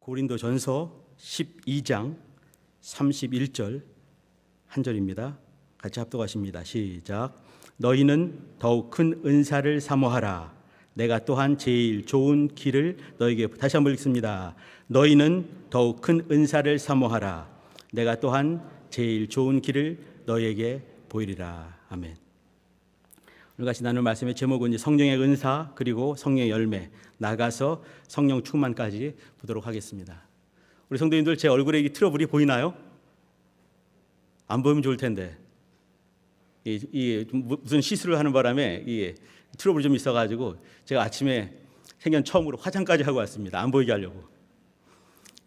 고린도전서 12장 31절 한 절입니다. 같이 합독하십니다. 시작. 너희는 더욱 큰 은사를 사모하라. 내가 또한 제일 좋은 길을 너에게, 다시 한번 읽습니다. 너희는 더욱 큰 은사를 사모하라. 내가 또한 제일 좋은 길을 너희에게 보이리라. 아멘. 오늘 같이 나눌 말씀의 제목은 이제 성령의 은사 그리고 성령의 열매, 나가서 성령 충만까지 보도록 하겠습니다. 우리 성도님들, 제 얼굴에 이 트러블이 보이나요? 안 보이면 좋을 텐데, 무슨 시술을 하는 바람에 이 트러블이 좀 있어가지고 제가 아침에 생전 처음으로 화장까지 하고 왔습니다. 안 보이게 하려고.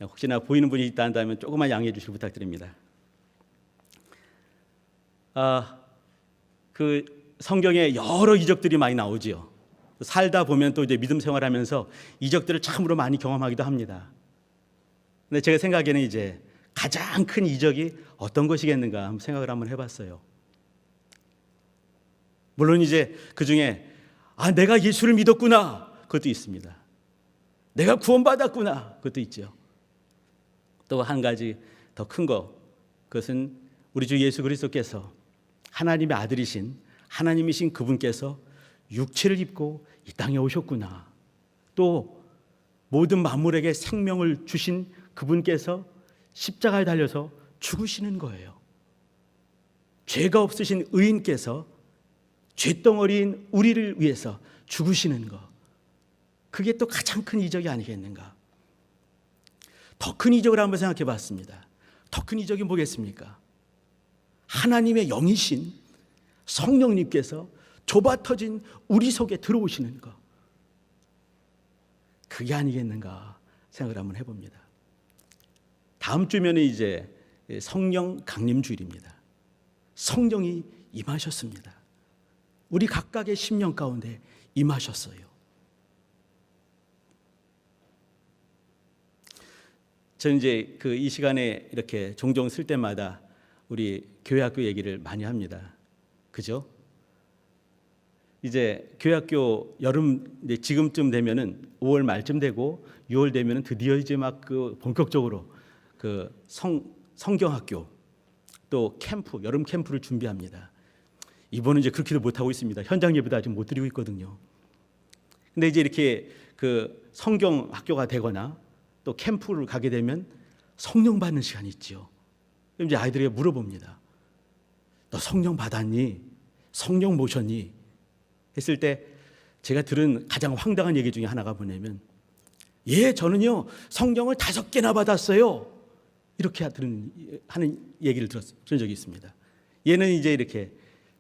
혹시나 보이는 분이 있다 한다면 조금만 양해해 주시길 부탁드립니다. 성경에 여러 이적들이 많이 나오지요. 살다 보면 또 이제 믿음 생활하면서 이적들을 참으로 많이 경험하기도 합니다. 근데 제가 생각에는 이제 가장 큰 이적이 어떤 것이겠는가 한번 생각을 한번 해봤어요. 물론 이제 그 중에 내가 예수를 믿었구나, 그것도 있습니다. 내가 구원받았구나, 그것도 있죠. 또 한 가지 더 큰 거, 그것은 우리 주 예수 그리스도께서 하나님의 아들이신, 하나님이신 그분께서 육체를 입고 이 땅에 오셨구나. 또 모든 만물에게 생명을 주신 그분께서 십자가에 달려서 죽으시는 거예요. 죄가 없으신 의인께서 죄덩어리인 우리를 위해서 죽으시는 거, 그게 또 가장 큰 이적이 아니겠는가. 더 큰 이적을 한번 생각해 봤습니다. 더 큰 이적이 뭐겠습니까? 하나님의 영이신 성령님께서 좁아터진 우리 속에 들어오시는 것, 그게 아니겠는가 생각을 한번 해봅니다. 다음 주면은 이제 성령 강림 주일입니다. 성령이 임하셨습니다. 우리 각각의 심령 가운데 임하셨어요. 저는 이제 이 시간에 이렇게 종종 쓸 때마다 우리 교회학교 얘기를 많이 합니다. 그죠? 이제 교회학교 여름, 이제 지금쯤 되면은 5월 말쯤 되고 6월 되면은 드디어 이제 막 본격적으로 성경학교 또 캠프, 여름 캠프를 준비합니다. 이번은 이제 그렇게도 못하고 있습니다. 현장 예배도 아직 못 드리고 있거든요. 근데 이제 이렇게 성경학교가 되거나 또 캠프를 가게 되면 성령 받는 시간이 있죠. 그럼 이제 아이들에게 물어봅니다. 너 성령 받았니? 성령 모셨니? 했을 때 제가 들은 가장 황당한 얘기 중에 하나가 뭐냐면, 저는요 성령을 5개나 받았어요. 이렇게 하는 얘기를 들은 적이 있습니다. 얘는 이제 이렇게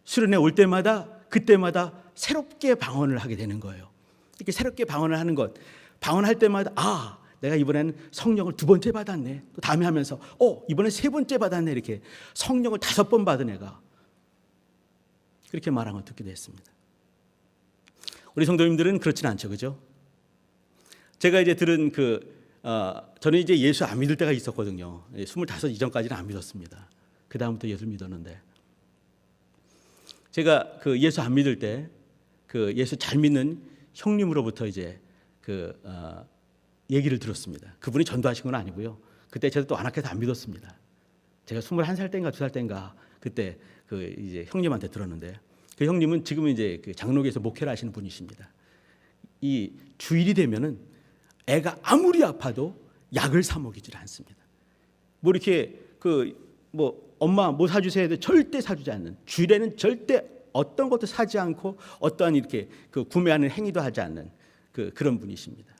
수련회 올 때마다 그때마다 새롭게 방언을 하게 되는 거예요. 이렇게 새롭게 방언을 하는 것, 방언할 때마다 내가 이번에는 성령을 2번째 받았네. 또 다음에 하면서 이번엔 3번째 받았네. 이렇게 성령을 5번 받은 애가 그렇게 말한 걸 듣기도 했습니다. 우리 성도님들은 그렇지는 않죠, 그죠? 제가 이제 들은 저는 이제 예수 안 믿을 때가 있었거든요. 25 이전까지는 안 믿었습니다. 그 다음부터 예수 믿었는데, 제가 예수 안 믿을 때 예수 잘 믿는 형님으로부터 이제 얘기를 들었습니다. 그분이 전도하신 건 아니고요. 그때 제가 또 안악해서 안 믿었습니다. 제가 21살 때인가 2살 때인가 그때 이제 형님한테 들었는데, 그 형님은 지금은 이제 장로교에서 목회를 하시는 분이십니다. 이 주일이 되면은 애가 아무리 아파도 약을 사 먹이질 않습니다. 뭐 이렇게 엄마 뭐 사주세요 해도 절대 사주지 않는, 주일에는 절대 어떤 것도 사지 않고 어떠한 이렇게 구매하는 행위도 하지 않는 그런 분이십니다.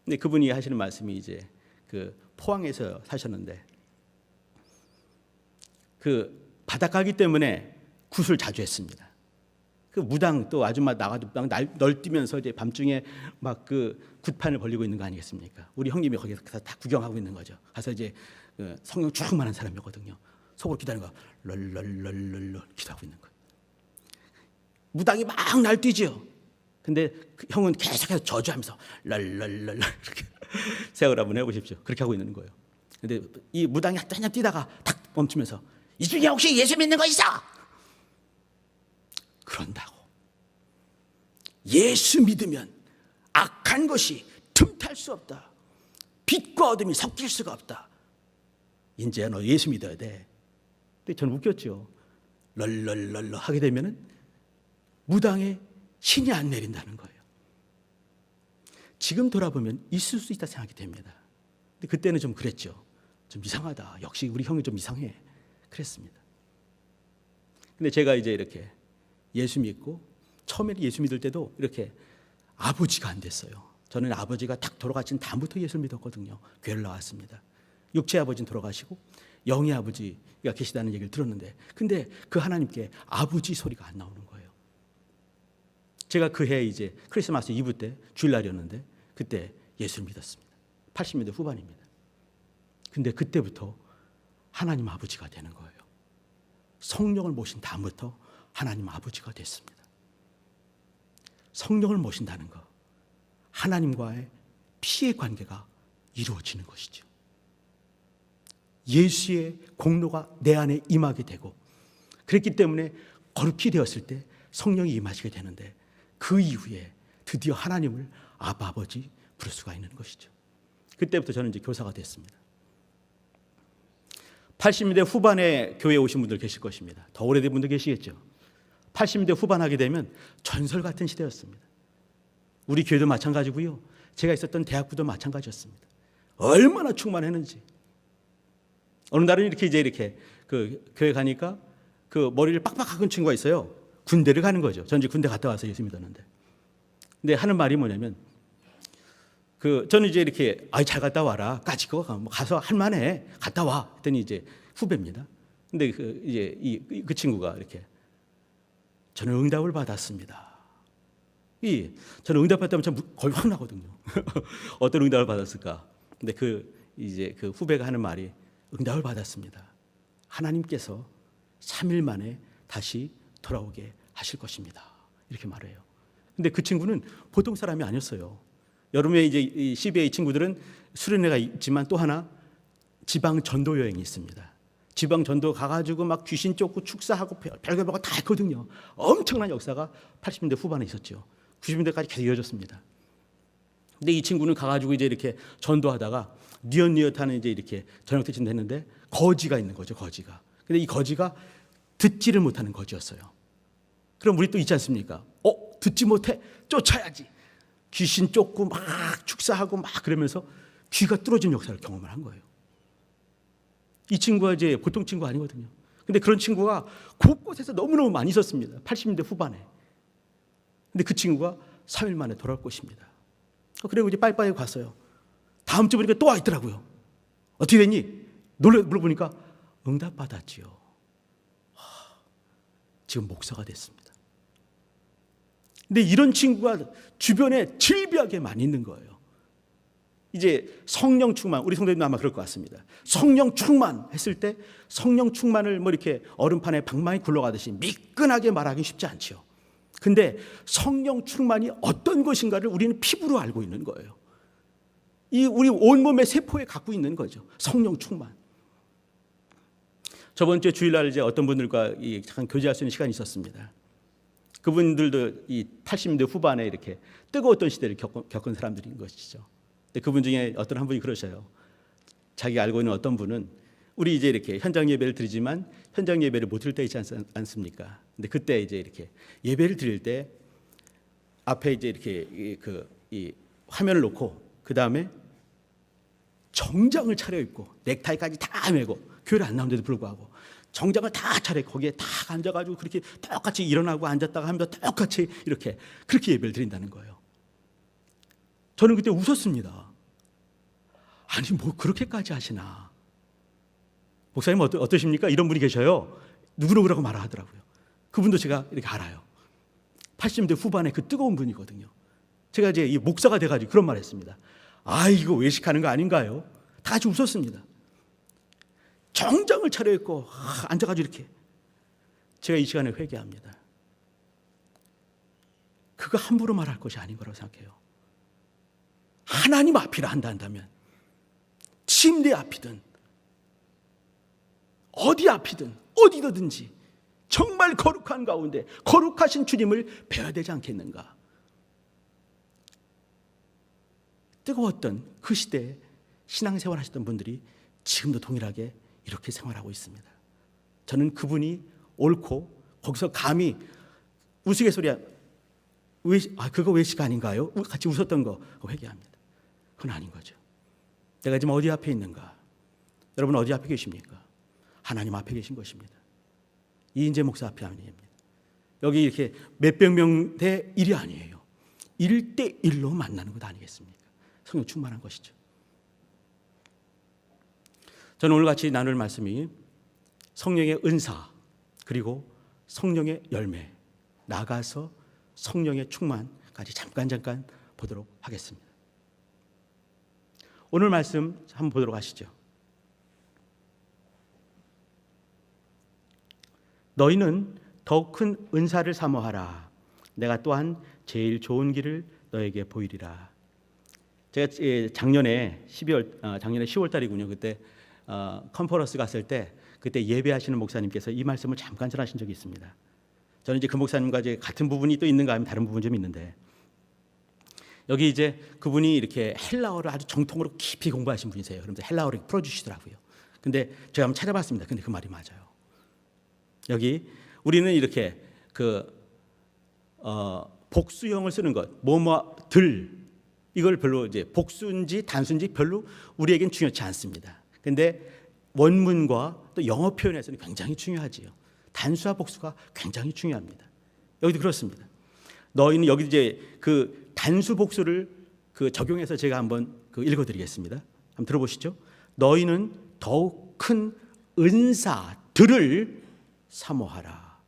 근데 그분이 하시는 말씀이 이제 포항에서 사셨는데, 바닷가기 때문에 굿을 자주 했습니다. 무당 또 아줌마 나가도 널뛰면서 이제 밤중에 막 굿판을 벌리고 있는 거 아니겠습니까? 우리 형님이 거기서 다 구경하고 있는 거죠. 가서 이제 성령 충만한 사람이거든요. 속으로 기도하는 거, 럴럴럴럴 기도하고 있는 거예요. 무당이 막 날뛰죠. 근데 형은 계속해서 저주하면서 럴럴럴 이렇게 생각을 한번 해보십시오. 그렇게 하고 있는 거예요. 근데 이 무당이 한참 뛰다가 탁 멈추면서, 이 중에 혹시 예수 믿는 거 있어? 그런다고. 예수 믿으면 악한 것이 틈탈 수 없다. 빛과 어둠이 섞일 수가 없다. 인재야, 너 예수 믿어야 돼. 근데 저는 웃겼죠. 럴럴럴러 하게 되면은 무당에 신이 안 내린다는 거예요. 지금 돌아보면 있을 수 있다 생각이 됩니다. 근데 그때는 좀 그랬죠. 좀 이상하다. 역시 우리 형이 좀 이상해. 그랬습니다. 근데 제가 이제 이렇게 예수 믿고 처음에 예수 믿을 때도 이렇게 아버지가 안 됐어요. 저는 아버지가 딱 돌아가신 다음부터 예수를 믿었거든요. 교회를 나왔습니다. 육체 아버지는 돌아가시고 영의 아버지가 계시다는 얘기를 들었는데, 근데 그 하나님께 아버지 소리가 안 나오는 거예요. 제가 그 해 이제 크리스마스 이브 때 주일날이었는데 그때 예수를 믿었습니다. 80년대 후반입니다. 근데 그때부터 하나님 아버지가 되는 거예요. 성령을 모신 다음부터 하나님 아버지가 됐습니다. 성령을 모신다는 것, 하나님과의 피의 관계가 이루어지는 것이죠. 예수의 공로가 내 안에 임하게 되고, 그랬기 때문에 거룩히 되었을 때 성령이 임하시게 되는데, 그 이후에 드디어 하나님을 아바 아버지 부를 수가 있는 것이죠. 그때부터 저는 이제 교사가 됐습니다. 80년대 후반에 교회에 오신 분들 계실 것입니다. 더 오래된 분도 계시겠죠. 80년대 후반 하게 되면 전설 같은 시대였습니다. 우리 교회도 마찬가지고요. 제가 있었던 대학부도 마찬가지였습니다. 얼마나 충만했는지. 어느 날은 이렇게 그 교회 가니까 그 머리를 빡빡 깎은 친구가 있어요. 군대를 가는 거죠. 전 이제 군대 갔다 와서 예수 믿었는데. 근데 하는 말이 뭐냐면, 저는 이제 이렇게 잘 갔다 와라. 까짓 거 가서 할 만해. 갔다 와. 했더니 이제 후배입니다. 근데 그 친구가 이렇게, 저는 응답을 받았습니다. 저는 응답받다면 참 거의 확 나거든요. 어떤 응답을 받았을까? 근데 그 후배가 하는 말이, 응답을 받았습니다. 하나님께서 3일 만에 다시 돌아오게 하실 것입니다. 이렇게 말해요. 근데 그 친구는 보통 사람이 아니었어요. 여름에 이제 이 CBA 친구들은 수련회가 있지만 또 하나 지방 전도 여행이 있습니다. 지방 전도 가가지고 막 귀신 쫓고 축사하고 별거 다 했거든요. 엄청난 역사가 80년대 후반에 있었죠. 90년대까지 계속 이어졌습니다. 근데 이 친구는 가가지고 이제 이렇게 전도하다가 뉘엿뉘엿하는 이제 이렇게 저녁 때쯤 됐는데 거지가 있는 거죠, 거지가. 근데 이 거지가 듣지를 못하는 거지였어요. 그럼 우리 또 있지 않습니까? 듣지 못해? 쫓아야지. 귀신 쫓고 막 축사하고 막 그러면서 귀가 뚫어진 역사를 경험을 한 거예요. 이 친구가 이제 보통 친구 아니거든요. 근데 그런 친구가 곳곳에서 너무너무 많이 있었습니다. 80년대 후반에. 근데 그 친구가 3일 만에 돌아올 것입니다. 그리고 이제 빠이빠이 갔어요. 다음 주 보니까 또 와 있더라고요. 어떻게 됐니? 물어보니까 응답받았지요. 지금 목사가 됐습니다. 근데 이런 친구가 주변에 질비하게 많이 있는 거예요. 이제 성령 충만, 우리 성도님도 아마 그럴 것 같습니다. 성령 충만 했을 때 성령 충만을 뭐 이렇게 얼음판에 방망이 굴러가듯이 미끈하게 말하기 쉽지 않죠. 근데 성령 충만이 어떤 것인가를 우리는 피부로 알고 있는 거예요. 우리 온몸의 세포에 갖고 있는 거죠. 성령 충만. 저번 주 주일날 이제 어떤 분들과 잠깐 교제할 수 있는 시간이 있었습니다. 그분들도 이 80년대 후반에 이렇게 뜨거웠던 시대를 겪은 사람들인 것이죠. 근데 그분 중에 어떤 한 분이 그러셔요. 자기가 알고 있는 어떤 분은 우리 이제 이렇게 현장 예배를 드리지만 현장 예배를 못 드릴 때 있지 않습니까? 근데 그때 이제 이렇게 예배를 드릴 때 앞에 이제 이렇게 이 화면을 놓고 그 다음에 정장을 차려입고 넥타이까지 다 메고 교회를 안 나오는데도 불구하고 정장을 다 차려입고 거기에 다 앉아가지고 그렇게 똑같이 일어나고 앉았다가 하면서 똑같이 이렇게 그렇게 예배를 드린다는 거예요. 저는 그때 웃었습니다. 아니 뭐 그렇게까지 하시나. 목사님 어떠십니까? 이런 분이 계셔요. 누구누구라고 말을 하더라고요. 그분도 제가 이렇게 알아요. 80년대 후반에 그 뜨거운 분이거든요. 제가 이제 이 목사가 돼가지고 그런 말을 했습니다. 이거 외식하는 거 아닌가요? 다 같이 웃었습니다. 정장을 차려입고 앉아가지고 이렇게. 제가 이 시간에 회개합니다. 그거 함부로 말할 것이 아닌 거라고 생각해요. 하나님 앞이라 한다면 침대 앞이든 어디 앞이든 어디든지 정말 거룩한 가운데 거룩하신 주님을 배워야 되지 않겠는가. 뜨거웠던 그 시대에 신앙생활 하셨던 분들이 지금도 동일하게 이렇게 생활하고 있습니다. 저는 그분이 옳고 거기서 감히 우스갯소리야 그거 외식 아닌가요? 같이 웃었던 거 회개합니다. 그건 아닌 거죠. 내가 지금 어디 앞에 있는가? 여러분 어디 앞에 계십니까? 하나님 앞에 계신 것입니다. 이인재 목사 앞에 아닙니다. 여기 이렇게 몇백 명 대 1이 아니에요. 1대1로 만나는 것 아니겠습니까? 성령 충만한 것이죠. 저는 오늘 같이 나눌 말씀이 성령의 은사 그리고 성령의 열매 나가서 성령의 충만까지 잠깐 보도록 하겠습니다. 오늘 말씀 한번 보도록 하시죠. 너희는 더욱 큰 은사를 사모하라. 내가 또한 제일 좋은 길을 너에게 보이리라. 제가 작년에 10월 달이군요. 그때 컨퍼런스 갔을 때 그때 예배하시는 목사님께서 이 말씀을 잠깐 전하신 적이 있습니다. 저는 이제 그 목사님과 이제 같은 부분이 또 있는가 하면 다른 부분 좀 있는데 여기 이제 그분이 이렇게 헬라어를 아주 정통으로 깊이 공부하신 분이세요. 그러면서 헬라어를 풀어주시더라고요. 근데 제가 한번 찾아봤습니다. 근데 그 말이 맞아요. 여기 우리는 이렇게 복수형을 쓰는 것, 뭐뭐들 이걸 별로 이제 복수인지 단수인지 별로 우리에겐 중요치 않습니다. 근데 원문과 또 영어 표현에서는 굉장히 중요하지요. 단수와 복수가 굉장히 중요합니다. 여기도 그렇습니다. 너희는 여기 이제 그 단수 복수를 적용해서 제가 한번 읽어드리겠습니다. 한번 들어보시죠. 너희는 더욱 큰 은사들을 사모하라.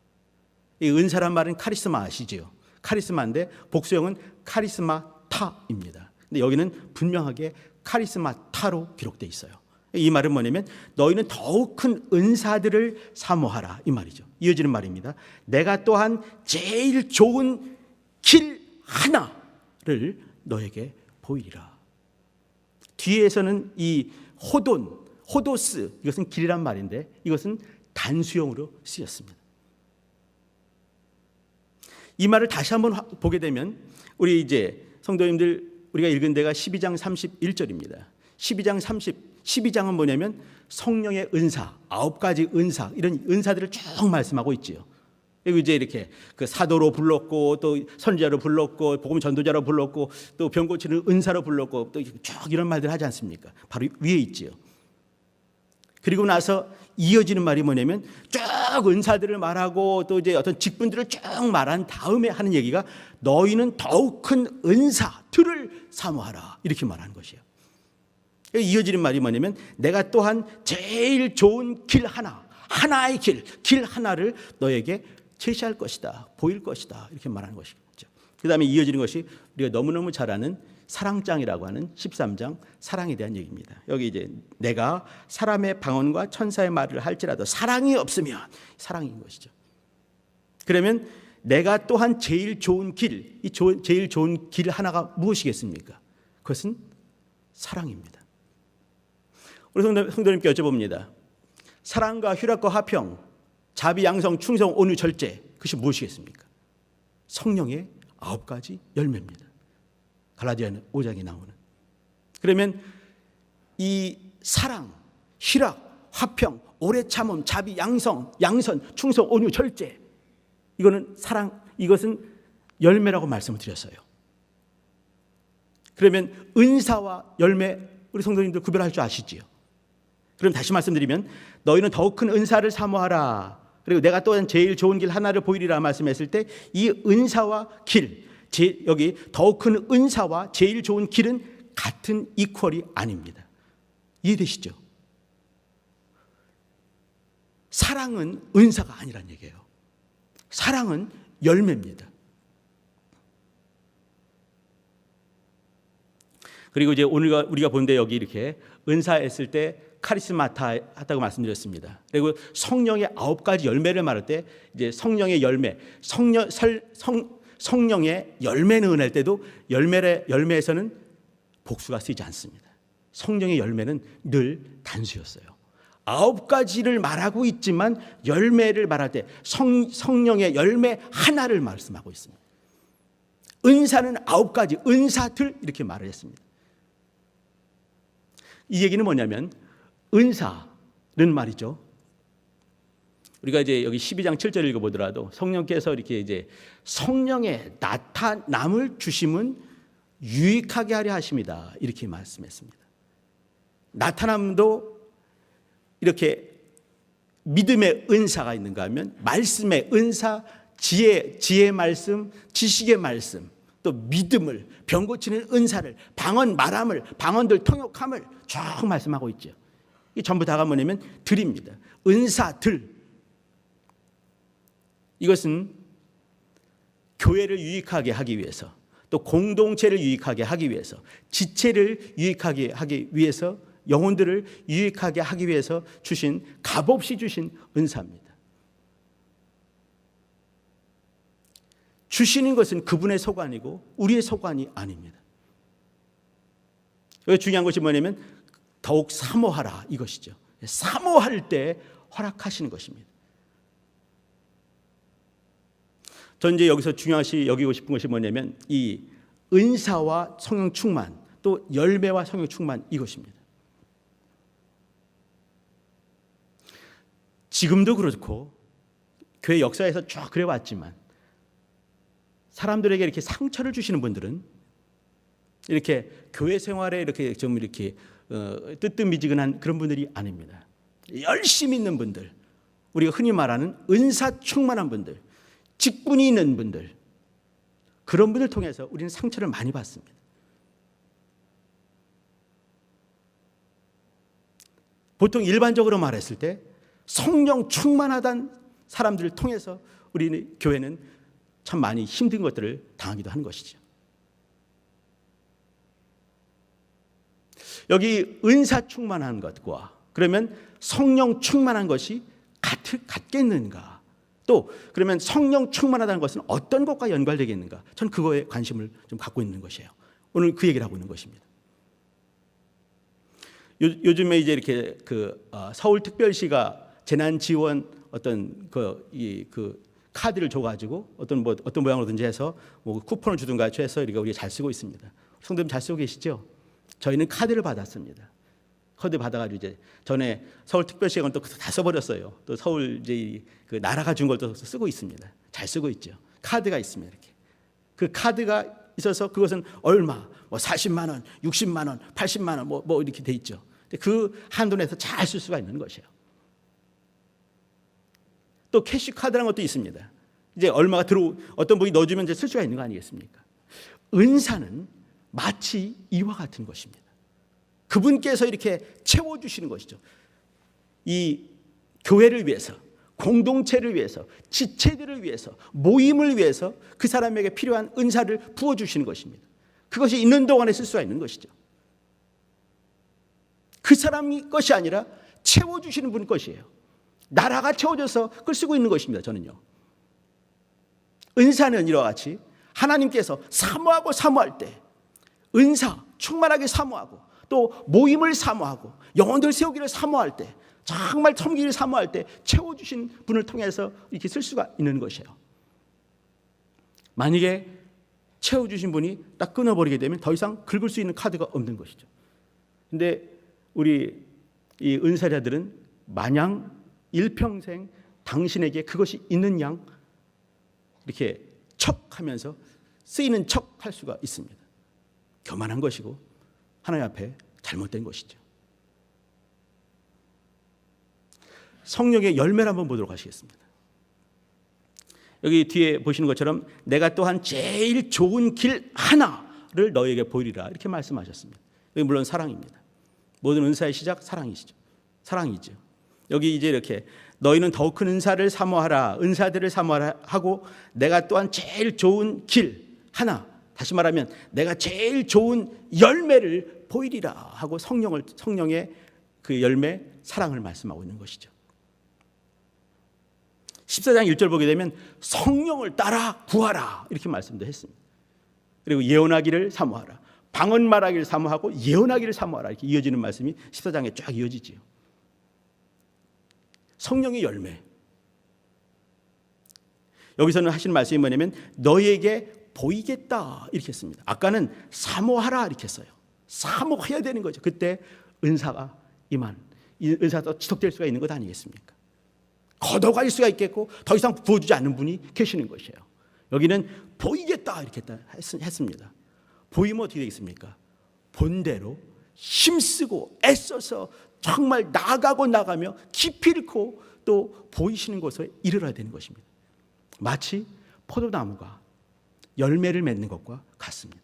이 은사란 말은 카리스마 아시죠? 카리스마인데 복수형은 카리스마타입니다. 근데 여기는 분명하게 카리스마타로 기록되어 있어요. 이 말은 뭐냐면 너희는 더욱 큰 은사들을 사모하라 이 말이죠. 이어지는 말입니다. 내가 또한 제일 좋은 길 하나를 너에게 보이리라. 뒤에서는 이 호도스 이것은 길이란 말인데 이것은 단수형으로 쓰였습니다. 이 말을 다시 한번 보게 되면 우리 이제 성도님들 우리가 읽은 데가 12장 31절입니다. 12장은 뭐냐면 성령의 은사, 9가지 은사 이런 은사들을 쭉 말씀하고 있지요. 그리고 이제 이렇게 사도로 불렀고 또 선지자로 불렀고 복음 전도자로 불렀고 또 병 고치는 은사로 불렀고 또 쭉 이런 말들 하지 않습니까? 바로 위에 있지요. 그리고 나서 이어지는 말이 뭐냐면 쭉 은사들을 말하고 또 이제 어떤 직분들을 쭉 말한 다음에 하는 얘기가 너희는 더욱 큰 은사들을 사모하라 이렇게 말하는 것이에요. 이어지는 말이 뭐냐면 내가 또한 제일 좋은 길 하나의 길 하나를 너에게 제시할 것이다, 보일 것이다 이렇게 말하는 것이죠. 그 다음에 이어지는 것이 우리가 너무너무 잘 아는 사랑장이라고 하는 13장 사랑에 대한 얘기입니다. 여기 이제 내가 사람의 방언과 천사의 말을 할지라도 사랑이 없으면 사랑인 것이죠. 그러면 내가 또한 제일 좋은 길, 이 제일 좋은 길 하나가 무엇이겠습니까? 그것은 사랑입니다. 우리 성도님께 여쭤봅니다. 사랑과 휴락과 화평, 자비, 양성, 충성, 온유, 절제 그것이 무엇이겠습니까? 성령의 9가지 열매입니다. 갈라디아 5장에 나오는. 그러면 이 사랑, 희락, 화평, 오래 참음, 자비, 양선, 충성, 온유, 절제 이거는 사랑, 이것은 열매라고 말씀을 드렸어요. 그러면 은사와 열매 우리 성도님들 구별할 줄 아시지요? 그럼 다시 말씀드리면 너희는 더욱 큰 은사를 사모하라. 그리고 내가 또한 제일 좋은 길 하나를 보이리라 말씀했을 때 이 은사와 길, 여기 더욱 큰 은사와 제일 좋은 길은 같은 이퀄이 아닙니다. 이해되시죠? 사랑은 은사가 아니란 얘기예요. 사랑은 열매입니다. 그리고 이제 오늘 우리가 본데 여기 이렇게 은사했을 때 카리스마타 했다고 말씀드렸습니다. 그리고 성령의 9가지 열매를 말할 때 이제 성령의 열매, 성령의 열매는 은혜일 때도 열매에서는 복수가 쓰이지 않습니다. 성령의 열매는 늘 단수였어요. 9가지를 말하고 있지만 열매를 말할 때 성령의 열매 하나를 말씀하고 있습니다. 은사는 9가지, 은사들 이렇게 말을 했습니다. 이 얘기는 뭐냐면 은사는 말이죠. 우리가 이제 여기 12장 7절 읽어보더라도 성령께서 이렇게 이제 성령의 나타남을 주심은 유익하게 하려 하심이다. 이렇게 말씀했습니다. 나타남도 이렇게 믿음의 은사가 있는가 하면 말씀의 은사, 지혜의 말씀, 지식의 말씀, 또 믿음을 병 고치는 은사를, 방언 말함을, 방언들 통역함을 쭉 말씀하고 있죠. 이 전부 다가 뭐냐면 들입니다. 은사들. 이것은 교회를 유익하게 하기 위해서, 또 공동체를 유익하게 하기 위해서, 지체를 유익하게 하기 위해서, 영혼들을 유익하게 하기 위해서 주신, 값없이 주신 은사입니다. 주시는 것은 그분의 소관이고 우리의 소관이 아닙니다. 여기 중요한 것이 뭐냐면 더욱 사모하라, 이것이죠. 사모할 때 허락하시는 것입니다. 전 이제 여기서 중요시 여기고 싶은 것이 뭐냐면 이 은사와 성령 충만, 또 열매와 성령 충만, 이것입니다. 지금도 그렇고 교회 역사에서 쭉 그래왔지만 사람들에게 이렇게 상처를 주시는 분들은 이렇게 교회 생활에 이렇게 좀 이렇게 뜨뜻미지근한 그런 분들이 아닙니다. 열심히 있는 분들, 우리가 흔히 말하는 은사 충만한 분들, 직분이 있는 분들, 그런 분들 통해서 우리는 상처를 많이 받습니다. 보통 일반적으로 말했을 때 성령 충만하던 사람들을 통해서 우리 교회는 참 많이 힘든 것들을 당하기도 하는 것이죠. 여기 은사 충만한 것과 그러면 성령 충만한 것이 같겠는가? 또 그러면 성령 충만하다는 것은 어떤 것과 연관되겠는가? 저는 그거에 관심을 좀 갖고 있는 것이에요. 오늘 그 얘기를 하고 있는 것입니다. 요즘에 이제 이렇게 서울특별시가 재난 지원 어떤 그 카드를 줘가지고 어떤 모양으로든지 해서 뭐 쿠폰을 주든가 해서 우리가 잘 쓰고 있습니다. 성도님 잘 쓰고 계시죠? 저희는 카드를 받았습니다. 카드 받아가지고 이제 전에 서울특별시가 또 다 써버렸어요. 또 서울 이제 그 나라가 준 걸 또 쓰고 있습니다. 잘 쓰고 있죠. 카드가 있습니다. 이렇게 그 카드가 있어서 그것은 얼마, 뭐 40만 원, 60만 원, 80만 원, 뭐 이렇게 돼 있죠. 그 한도 내에서 잘 쓸 수가 있는 것이에요. 또 캐시 카드라는 것도 있습니다. 이제 얼마가 어떤 분이 넣어주면 이제 쓸 수가 있는 거 아니겠습니까? 은사는 마치 이와 같은 것입니다. 그분께서 이렇게 채워주시는 것이죠. 이 교회를 위해서, 공동체를 위해서, 지체들을 위해서, 모임을 위해서 그 사람에게 필요한 은사를 부어주시는 것입니다. 그것이 있는 동안에 쓸 수가 있는 것이죠. 그 사람이 것이 아니라 채워주시는 분 것이에요. 나라가 채워져서 그걸 쓰고 있는 것입니다. 저는요. 은사는 이와 같이 하나님께서 사모할 때 은사 충만하게 사모하고 또 모임을 사모하고 영혼들 세우기를 사모할 때 정말 섬기기를 사모할 때 채워주신 분을 통해서 이렇게 쓸 수가 있는 것이에요. 만약에 채워주신 분이 딱 끊어버리게 되면 더 이상 긁을 수 있는 카드가 없는 것이죠. 그런데 우리 이 은사자들은 마냥 일평생 당신에게 그것이 있는 양 이렇게 척하면서 쓰이는 척할 수가 있습니다. 교만한 것이고 하나님 앞에 잘못된 것이죠. 성령의 열매를 한번 보도록 하시겠습니다. 여기 뒤에 보시는 것처럼 내가 또한 제일 좋은 길 하나를 너에게 보이리라 이렇게 말씀하셨습니다. 여기 물론 사랑입니다. 모든 은사의 시작 사랑이시죠. 사랑이죠. 여기 이제 이렇게 너희는 더욱 큰 은사를 사모하라, 은사들을 사모하라 하고 내가 또한 제일 좋은 길 하나, 다시 말하면 내가 제일 좋은 열매를 보이리라 하고 성령의 그 열매 사랑을 말씀하고 있는 것이죠. 14장 1절 보게 되면 성령을 따라 구하라 이렇게 말씀도 했습니다. 그리고 예언하기를 사모하라, 방언 말하기를 사모하고 예언하기를 사모하라 이렇게 이어지는 말씀이 14장에 쫙 이어지지요. 성령의 열매. 여기서는 하시는 말씀이 뭐냐면 너희에게 보이겠다 이렇게 했습니다. 아까는 사모하라 이렇게 했어요. 사모해야 되는 거죠. 그때 은사가 이 은사가 지속될 수가 있는 것 아니겠습니까? 걷어갈 수가 있겠고 더 이상 부어주지 않는 분이 계시는 것이에요. 여기는 보이겠다 이렇게 했습니다. 보이면 어떻게 되겠습니까? 본대로 힘쓰고 애써서 정말 나가며 깊이 잃고 또 보이시는 곳에 이르러야 되는 것입니다. 마치 포도나무가 열매를 맺는 것과 같습니다.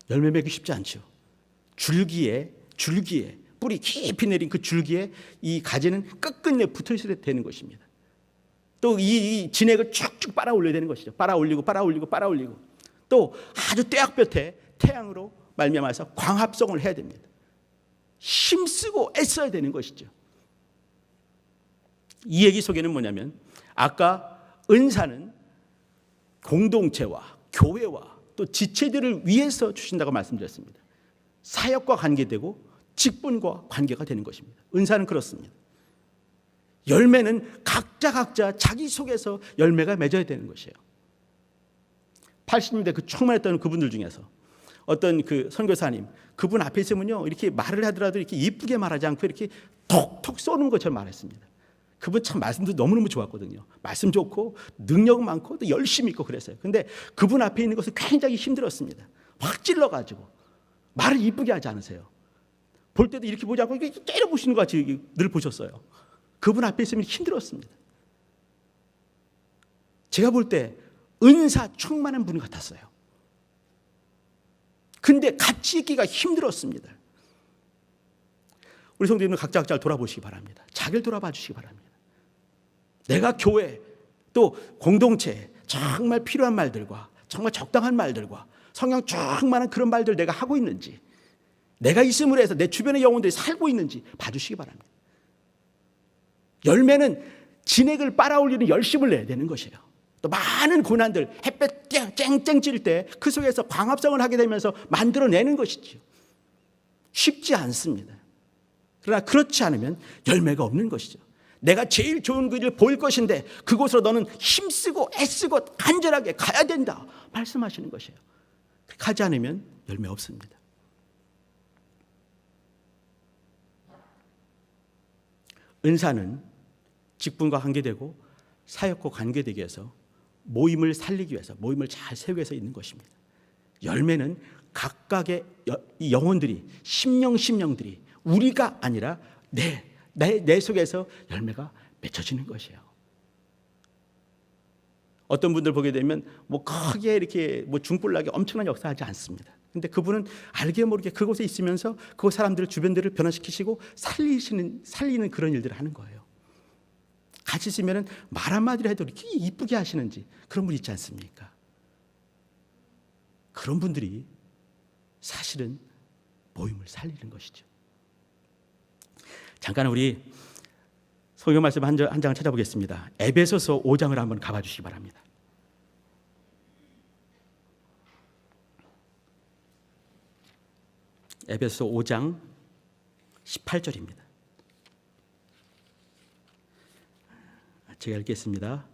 열매 맺기 쉽지 않죠. 줄기에 뿌리 깊이 내린 그 줄기에 이 가지는 끝끝내 붙어 있어야 되는 것입니다. 또 이 진액을 쭉쭉 빨아올려야 되는 것이죠. 빨아올리고 또 아주 떼약볕에 태양으로 말미암아서 광합성을 해야 됩니다. 힘쓰고 애써야 되는 것이죠. 이 얘기 속에는 뭐냐면 아까 은사는 공동체와 교회와 또 지체들을 위해서 주신다고 말씀드렸습니다. 사역과 관계되고 직분과 관계가 되는 것입니다. 은사는 그렇습니다. 열매는 각자 자기 속에서 열매가 맺어야 되는 것이에요. 80년대 그 충만했던 그분들 중에서 어떤 그 선교사님, 그분 앞에 있으면요 이렇게 말을 하더라도 이렇게 이쁘게 말하지 않고 이렇게 톡톡 쏘는 것처럼 말했습니다. 그분 참 말씀도 너무너무 좋았거든요. 말씀 좋고 능력 많고 또 열심히 있고 그랬어요. 근데 그분 앞에 있는 것은 굉장히 힘들었습니다. 확 찔러가지고 말을 이쁘게 하지 않으세요. 볼 때도 이렇게 보지 않고 이렇게 때려보시는 것 같이 늘 보셨어요. 그분 앞에 있으면 힘들었습니다. 제가 볼 때 은사 충만한 분 같았어요. 근데 같이 있기가 힘들었습니다. 우리 성도님은 각자 돌아보시기 바랍니다. 자기를 돌아봐 주시기 바랍니다. 내가 교회 또 공동체에 정말 필요한 말들과 정말 적당한 말들과 성경 충만한 그런 말들 내가 하고 있는지, 내가 있음으로 해서 내 주변의 영혼들이 살고 있는지 봐주시기 바랍니다. 열매는 진액을 빨아올리는 열심을 내야 되는 것이에요. 또 많은 고난들, 햇볕 쨍쨍 찔 때 그 속에서 광합성을 하게 되면서 만들어내는 것이죠. 쉽지 않습니다. 그러나 그렇지 않으면 열매가 없는 것이죠. 내가 제일 좋은 길을 보일 것인데 그곳으로 너는 힘쓰고 애쓰고 간절하게 가야 된다 말씀하시는 것이에요. 가지 않으면 열매 없습니다. 은사는 직분과 관계되고 사역과 관계되기 위해서 모임을 살리기 위해서 모임을 잘 세우기 위해서 있는 것입니다. 열매는 각각의 이 영혼들이 심령들이 우리가 아니라 내 속에서 열매가 맺혀지는 것이에요. 어떤 분들 보게 되면 뭐 크게 이렇게 뭐 중불나게 엄청난 역사하지 않습니다. 근데 그분은 알게 모르게 그곳에 있으면서 그 사람들 주변들을 변화시키시고 살리는 그런 일들을 하는 거예요. 같이 있으면 말 한마디를 해도 이렇게 이쁘게 하시는지 그런 분 있지 않습니까? 그런 분들이 사실은 모임을 살리는 것이죠. 잠깐 우리 성경 말씀 한 장 찾아보겠습니다. 에베소서 5장을 한번 가봐 주시기 바랍니다. 에베소서 5장 18절입니다. 제가 읽겠습니다.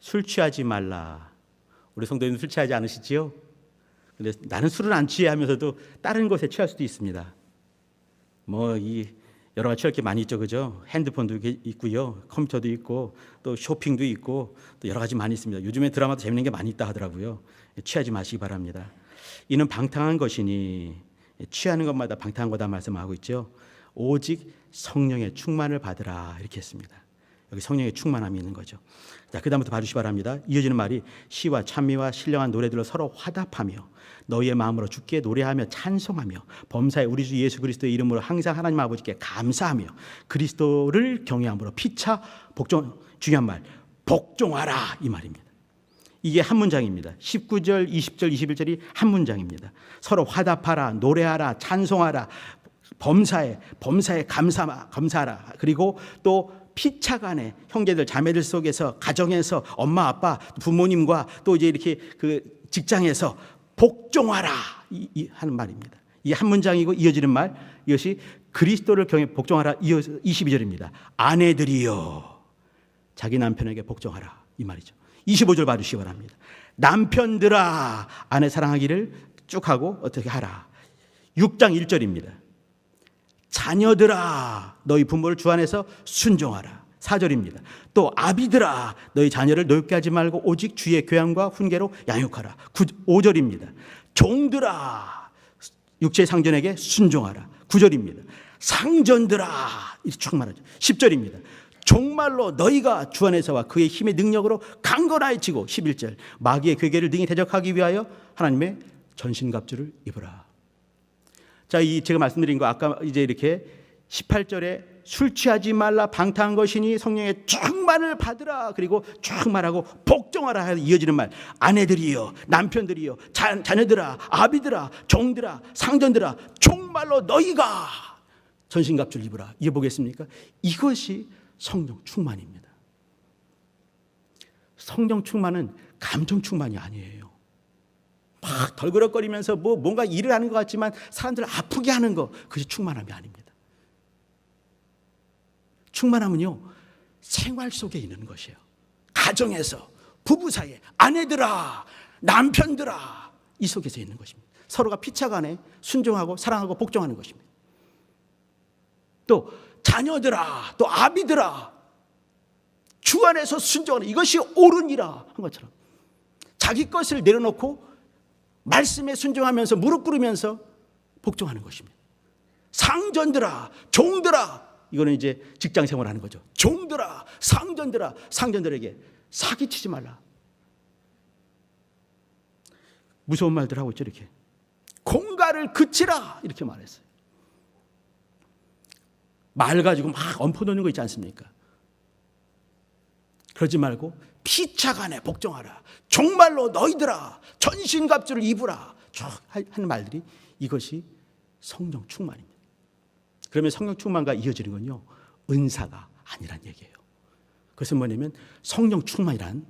술 취하지 말라. 우리 성도님 술 취하지 않으시지요? 근데 나는 술을 안 취해 하면서도 다른 것에 취할 수도 있습니다. 여러 가지 취할 게 많이 있죠, 그죠? 핸드폰도 있고요, 컴퓨터도 있고, 또 쇼핑도 있고, 또 여러 가지 많이 있습니다. 요즘에 드라마도 재밌는 게 많이 있다 하더라고요. 취하지 마시기 바랍니다. 이는 방탕한 것이니 취하는 것마다 방탕한 거다 말씀하고 있죠. 오직 성령의 충만을 받으라 이렇게 했습니다. 여기 성령의 충만함이 있는 거죠. 자, 그다음부터 봐주시기 바랍니다. 이어지는 말이 시와 찬미와 신령한 노래들로 서로 화답하며 너희의 마음으로 주께 노래하며 찬송하며 범사에 우리 주 예수 그리스도의 이름으로 항상 하나님 아버지께 감사하며 그리스도를 경외함으로 피차 중요한 말 복종하라 이 말입니다. 이게 한 문장입니다. 19절, 20절, 21절이 한 문장입니다. 서로 화답하라, 노래하라, 찬송하라, 범사에 감사하라. 그리고 또 피차간에 형제들 자매들 속에서 가정에서 엄마 아빠 부모님과 또 이제 이렇게 그 직장에서 복종하라 하는 말입니다. 이 한 문장이고 이어지는 말 이것이 그리스도를 경외 복종하라 22절입니다. 아내들이여 자기 남편에게 복종하라 이 말이죠. 25절 봐주시기 바랍니다. 남편들아 아내 사랑하기를 쭉 하고 어떻게 하라. 6장 1절입니다. 자녀들아 너희 부모를 주 안에서 순종하라. 4절입니다. 또 아비들아 너희 자녀를 노엽게 하지 말고 오직 주의 교양과 훈계로 양육하라. 5절입니다. 종들아 육체의 상전에게 순종하라. 9절입니다. 상전들아 이렇게 쭉 말하죠. 10절입니다. 정말로 너희가 주 안에서와 그의 힘의 능력으로 강건하여지고 11절 마귀의 괴계를 능히 대적하기 위하여 하나님의 전신갑주를 입으라. 자, 이 제가 말씀드린 거 아까 이제 이렇게 18절에 술 취하지 말라 방탕한 것이니 성령의 충만을 받으라. 그리고 쭉 말하고 복종하라 해서 이어지는 말. 아내들이여 남편들이여 자녀들아 아비들아 종들아 상전들아 정말로 너희가 전신갑주를 입으라. 이게 뭐겠습니까? 이것이 성령 충만입니다. 성령 충만은 감정 충만이 아니에요. 막 덜그럭거리면서 뭔가 일을 하는 것 같지만 사람들을 아프게 하는 거, 그것이 충만함이 아닙니다. 충만함은요 생활 속에 있는 것이에요. 가정에서, 부부 사이에, 아내들아 남편들아 이 속에서 있는 것입니다. 서로가 피차간에 순종하고 사랑하고 복종하는 것입니다. 또 자녀들아 또 아비들아 주 안에서 순종하는 이것이 옳으니라 한 것처럼 자기 것을 내려놓고 말씀에 순종하면서 무릎 꿇으면서 복종하는 것입니다. 상전들아 종들아 이거는 이제 직장 생활하는 거죠. 종들아 상전들아 상전들에게 사기치지 말라. 무서운 말들 하고 있죠. 이렇게 공갈을 그치라 이렇게 말했어요. 말 가지고 막 엄포 놓는 거 있지 않습니까? 그러지 말고 피차간에 복종하라. 정말로 너희들아 전신갑주를 입으라. 쭉 하는 말들이 이것이 성령 충만입니다. 그러면 성령 충만과 이어지는 건요 은사가 아니란 얘기예요. 그것은 뭐냐면 성령 충만이란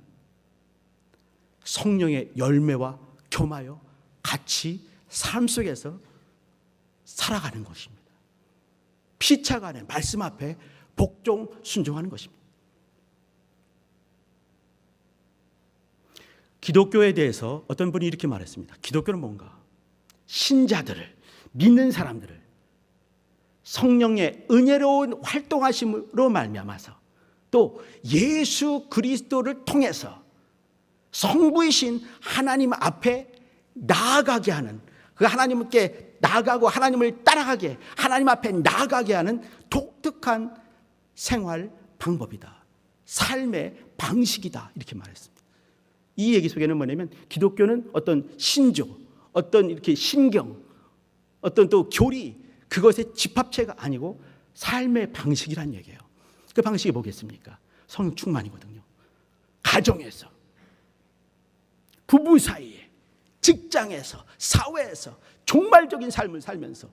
성령의 열매와 겸하여 같이 삶 속에서 살아가는 것입니다. 피차간에 말씀 앞에 복종 순종하는 것입니다. 기독교에 대해서 어떤 분이 이렇게 말했습니다. 기독교는 뭔가? 신자들을, 믿는 사람들을 성령의 은혜로운 활동하심으로 말미암아서 또 예수 그리스도를 통해서 성부이신 하나님 앞에 나아가게 하는, 그 하나님께 나아가고 하나님을 따라가게, 하나님 앞에 나아가게 하는 독특한 생활 방법이다. 삶의 방식이다. 이렇게 말했습니다. 이 얘기 속에는 뭐냐면 기독교는 어떤 신조, 어떤 이렇게 신경, 어떤 또 교리, 그것의 집합체가 아니고 삶의 방식이란 얘기예요. 그 방식이 뭐겠습니까? 성령 충만이거든요. 가정에서, 부부 사이에, 직장에서, 사회에서 종말적인 삶을 살면서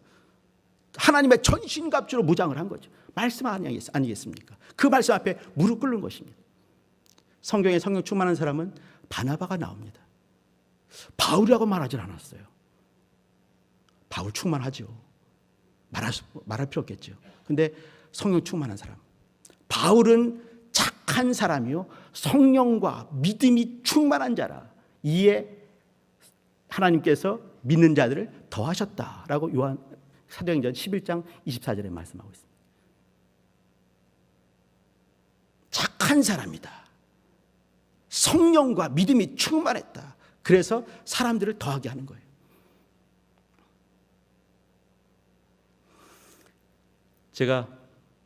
하나님의 전신갑주로 무장을 한 거죠. 말씀 아니겠습니까? 그 말씀 앞에 무릎 꿇는 것입니다. 성경에 성령 충만한 사람은 바나바가 나옵니다. 바울이라고 말하지 않았어요. 바울 충만하죠. 말할 필요 없겠죠. 근데 성령 충만한 사람. 바울은 착한 사람이요 성령과 믿음이 충만한 자라. 이에 하나님께서 믿는 자들을 더하셨다라고 요한 사도행전 11장 24절에 말씀하고 있습니다. 착한 사람이다. 성령과 믿음이 충만했다. 그래서 사람들을 더하게 하는 거예요. 제가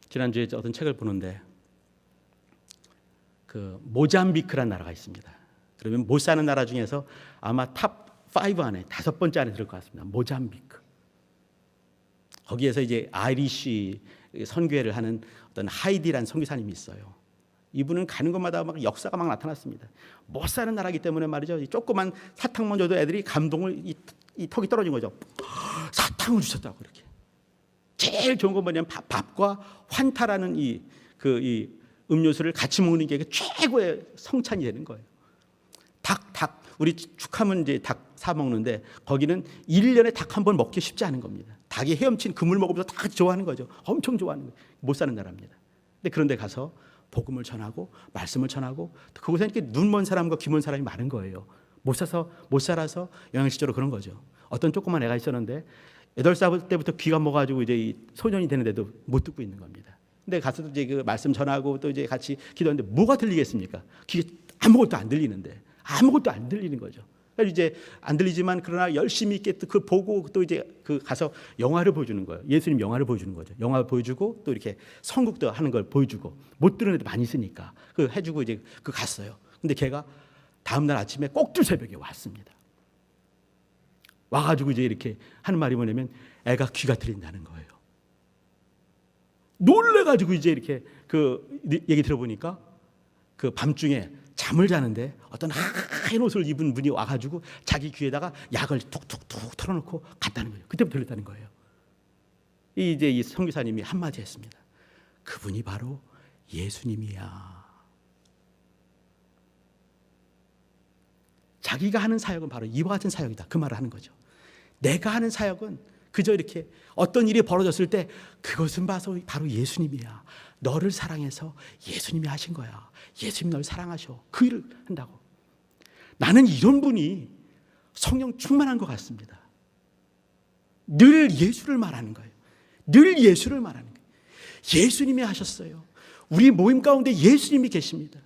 지난주에 어떤 책을 보는데 그 모잠비크라는 나라가 있습니다. 그러면 못 사는 나라 중에서 아마 탑 5 안에 5번째 안에 들을 것 같습니다. 모잠비크. 거기에서 이제 아이리시 선교회를 하는 어떤 하이디라는 선교사님이 있어요. 이분은 가는 곳마다 막 역사가 막 나타났습니다. 못 사는 나라이기 때문에 말이죠. 조그만 사탕만 줘도 애들이 감동을 이 턱이 떨어진 거죠. 사탕을 주셨다고 이렇게. 제일 좋은 건 뭐냐면 밥과 환타라는 이 음료수를 같이 먹는 게 최고의 성찬이 되는 거예요. 닭 우리 축하면 이제 닭 사 먹는데 거기는 1년에 닭 한 번 먹기 쉽지 않은 겁니다. 닭이 헤엄친 그물 먹으면서 다 좋아하는 거죠. 엄청 좋아하는 거예요. 못 사는 나라입니다. 근데 그런데 가서 복음을 전하고 말씀을 전하고 그곳에 이렇게 눈먼 사람과 귀먼 사람이 많은 거예요. 못 살아서 영양실조로 그런 거죠. 어떤 조그만 애가 있었는데 8살 때부터 귀가 먹어가지고 이제 이 소년이 되는데도 못 듣고 있는 겁니다. 근데 가서 이제 그 말씀 전하고 또 이제 같이 기도하는데 뭐가 들리겠습니까? 귀에 아무것도 안 들리는데 아무것도 안 들리는 거죠. 그래서 이제 안 들리지만 그러나 열심히 있게 그 보고 또 이제 그 가서 영화를 보여주는 거예요. 예수님 영화를 보여주는 거죠. 영화 보여주고 또 이렇게 선곡도 하는 걸 보여주고 못 들은 애들 많이 있으니까 그 해주고 이제 그 갔어요. 근데 걔가 다음 날 아침에 꼭두 새벽에 왔습니다. 와가지고 이제 이렇게 하는 말이 뭐냐면 애가 귀가 들린다는 거예요. 놀래가지고 이제 이렇게 그 얘기 들어보니까 그 밤중에 잠을 자는데 어떤 하얀 옷을 입은 분이 와가지고 자기 귀에다가 약을 툭툭툭 털어놓고 갔다는 거예요. 그때부터 들렸다는 거예요. 이제 이 선교사님이 한마디 했습니다. 그분이 바로 예수님이야. 자기가 하는 사역은 바로 이와 같은 사역이다. 그 말을 하는 거죠. 내가 하는 사역은 그저 이렇게 어떤 일이 벌어졌을 때 그것은 바로 예수님이야. 너를 사랑해서 예수님이 하신 거야. 예수님이 널 사랑하셔. 그 일을 한다고. 나는 이런 분이 성령 충만한 것 같습니다. 늘 예수를 말하는 거예요. 늘 예수를 말하는 거예요. 예수님이 하셨어요. 우리 모임 가운데 예수님이 계십니다.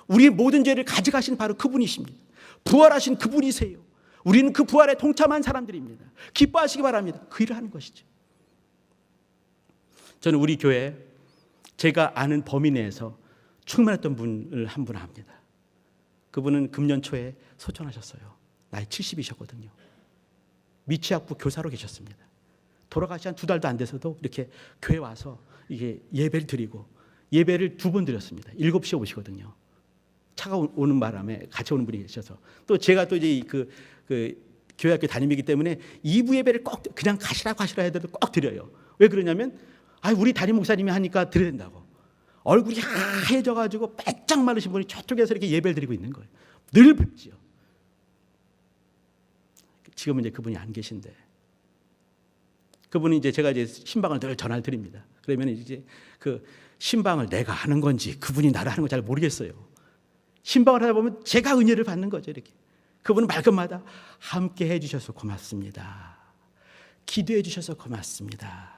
우리의 모든 죄를 가져가신 바로 그분이십니다. 부활하신 그분이세요. 우리는 그 부활에 동참한 사람들입니다. 기뻐하시기 바랍니다. 그 일을 하는 것이죠. 저는 우리 교회 제가 아는 범위 내에서 충만했던 분을 한 분 압니다. 그분은 금년 초에 소천하셨어요. 나이 70이셨거든요. 미취학부 교사로 계셨습니다. 돌아가시 한 2달도 안 돼서도 이렇게 교회 와서 이게 예배를 드리고 예배를 2번 드렸습니다. 7시에 오시거든요. 차가 오는 바람에 같이 오는 분이 계셔서 또 제가 또 이제 그 교회 학교 담임이기 때문에 2부 예배를 꼭 그냥 가시라고 해도 꼭 드려요. 왜 그러냐면 우리 담임 목사님이 하니까 드려야 된다고. 얼굴이 하얘져가지고 빼짝 마르신 분이 저쪽에서 이렇게 예배를 드리고 있는 거예요. 늘 뵙지요. 지금은 이제 그분이 안 계신데 그분이 이제 제가 이제 신방을 늘 전화를 드립니다. 그러면 이제 그 신방을 내가 하는 건지 그분이 나를 하는 건지 잘 모르겠어요. 신방을 하다 보면 제가 은혜를 받는 거죠. 이렇게 그분은 말끝마다 함께 해주셔서 고맙습니다. 기도해 주셔서 고맙습니다.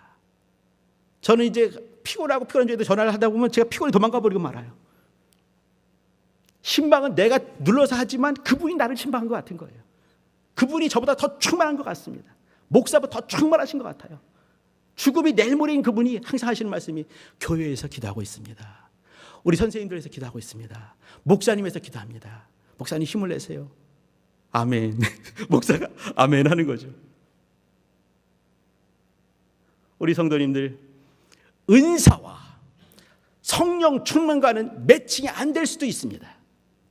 저는 이제 피곤한 중에도 전화를 하다 보면 제가 피곤해 도망가 버리고 말아요. 신방은 내가 눌러서 하지만 그분이 나를 신방한 것 같은 거예요. 그분이 저보다 더 충만한 것 같습니다. 목사보다 더 충만하신 것 같아요. 죽음이 내일 모레인 그분이 항상 하시는 말씀이 교회에서 기도하고 있습니다. 우리 선생님들에서 기도하고 있습니다. 목사님에서 기도합니다. 목사님 힘을 내세요. 아멘. 목사가 아멘 하는 거죠. 우리 성도님들, 은사와 성령 충만과는 매칭이 안 될 수도 있습니다.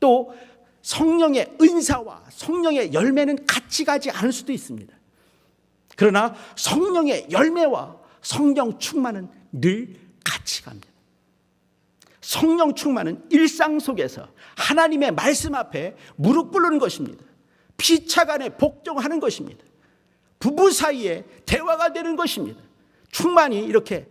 또 성령의 은사와 성령의 열매는 같이 가지 않을 수도 있습니다. 그러나 성령의 열매와 성령 충만은 늘 같이 갑니다. 성령 충만은 일상 속에서 하나님의 말씀 앞에 무릎 꿇는 것입니다. 피차간에 복종하는 것입니다. 부부 사이에 대화가 되는 것입니다. 충만이 이렇게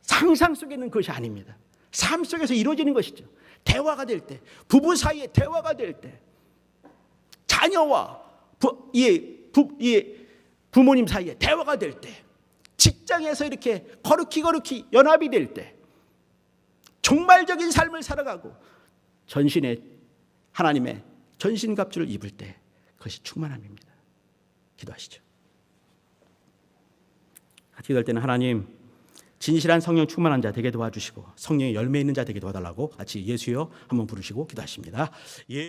상상 속에 있는 것이 아닙니다. 삶 속에서 이루어지는 것이죠. 대화가 될 때, 부부 사이에 대화가 될 때, 자녀와 부모님 사이에 대화가 될 때, 직장에서 이렇게 거룩히 연합이 될 때, 종말적인 삶을 살아가고 전신에 하나님의 전신갑주를 입을 때 그것이 충만함입니다. 기도하시죠. 같이 기도할 때는 하나님 진실한 성령 충만한 자 되게 도와주시고 성령의 열매 있는 자 되게 도와달라고 같이 예수여 한번 부르시고 기도하십니다.